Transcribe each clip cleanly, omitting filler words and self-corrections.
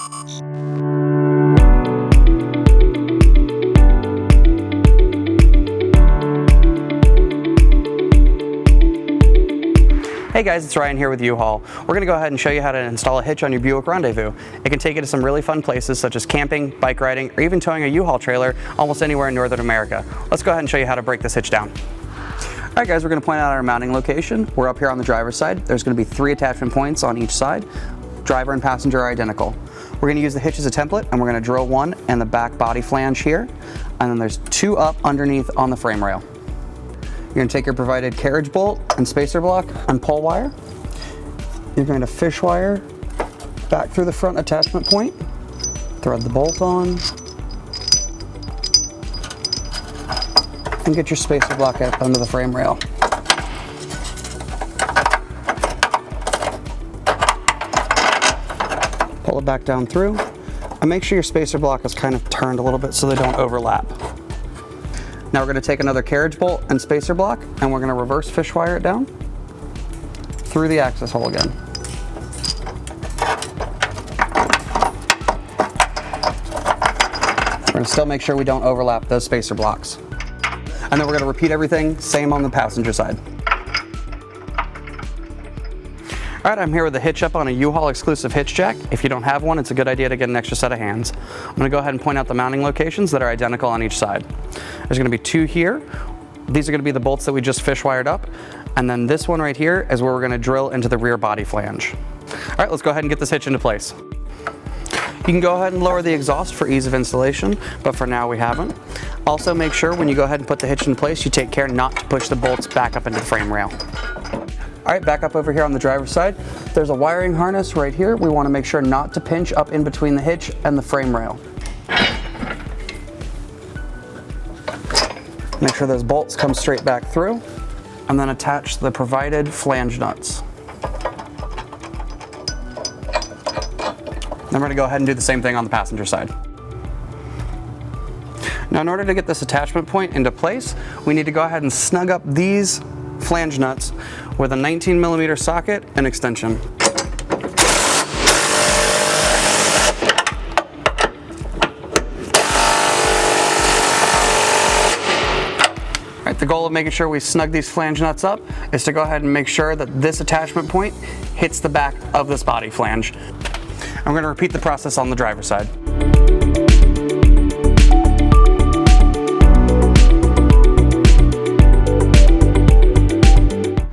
Hey guys, it's Ryan here with U-Haul. We're going to go ahead and show you how to install a hitch on your Buick Rendezvous. It can take you to some really fun places such as camping, bike riding, or even towing a U-Haul trailer almost anywhere in Northern America. Let's go ahead and show you how to break this hitch down. Alright guys, we're going to point out our mounting location. We're up here on the driver's side. There's going to be 3 attachment points on each side. Driver and passenger are identical. We're going to use the hitch as a template, and we're going to drill one in the back body flange here, and then there's 2 up underneath on the frame rail. You're going to take your provided carriage bolt and spacer block and pull wire. You're going to fish wire back through the front attachment point, thread the bolt on, and get your spacer block up under the frame rail. Pull it back down through, and make sure your spacer block is kind of turned a little bit so they don't overlap. Now we're going to take another carriage bolt and spacer block, and we're going to reverse fish wire it down through the access hole again. We're going to still make sure we don't overlap those spacer blocks. And then we're going to repeat everything, same on the passenger side. Alright, I'm here with the hitch up on a U-Haul exclusive hitch jack. If you don't have one, it's a good idea to get an extra set of hands. I'm going to go ahead and point out the mounting locations that are identical on each side. There's going to be 2 here. These are going to be the bolts that we just fish wired up. And then this one right here is where we're going to drill into the rear body flange. Alright, let's go ahead and get this hitch into place. You can go ahead and lower the exhaust for ease of installation, but for now we haven't. Also make sure when you go ahead and put the hitch in place, you take care not to push the bolts back up into the frame rail. Alright, back up over here on the driver's side. There's a wiring harness right here. We want to make sure not to pinch up in between the hitch and the frame rail. Make sure those bolts come straight back through, and then attach the provided flange nuts. Then we're going to go ahead and do the same thing on the passenger side. Now in order to get this attachment point into place, we need to go ahead and snug up these flange nuts with a 19mm socket and extension. Alright, the goal of making sure we snug these flange nuts up is to go ahead and make sure that this attachment point hits the back of this body flange. I'm going to repeat the process on the driver's side.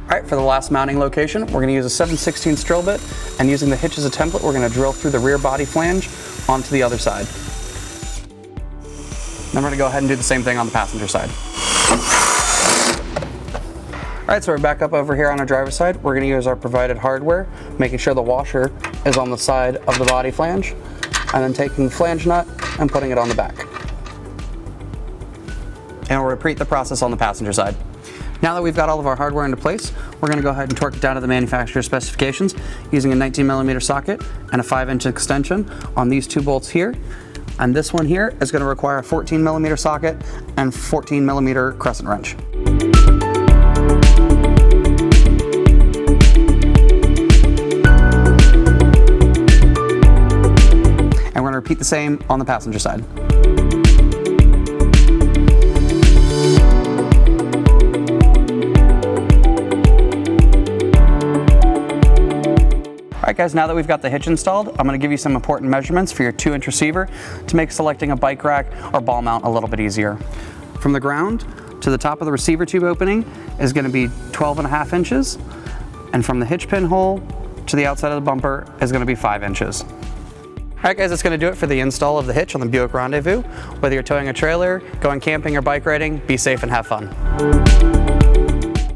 Alright, for the last mounting location, we're going to use a 7/16 drill bit, and using the hitch as a template, we're going to drill through the rear body flange onto the other side. Then we're going to go ahead and do the same thing on the passenger side. Alright, so we're back up over here on our driver's side. We're going to use our provided hardware, making sure the washer is on the side of the body flange, and then taking the flange nut and putting it on the back. And we'll repeat the process on the passenger side. Now that we've got all of our hardware into place, we're going to go ahead and torque it down to the manufacturer's specifications using a 19mm socket and a 5-inch extension on these 2 bolts here. And this one here is going to require a 14mm socket and 14mm crescent wrench. And we're going to repeat the same on the passenger side. Alright guys, now that we've got the hitch installed, I'm going to give you some important measurements for your 2-inch receiver to make selecting a bike rack or ball mount a little bit easier. From the ground to the top of the receiver tube opening is going to be 12.5 inches, and from the hitch pin hole to the outside of the bumper is going to be 5 inches. Alright guys, that's going to do it for the install of the hitch on the Buick Rendezvous. Whether you're towing a trailer, going camping or bike riding, be safe and have fun.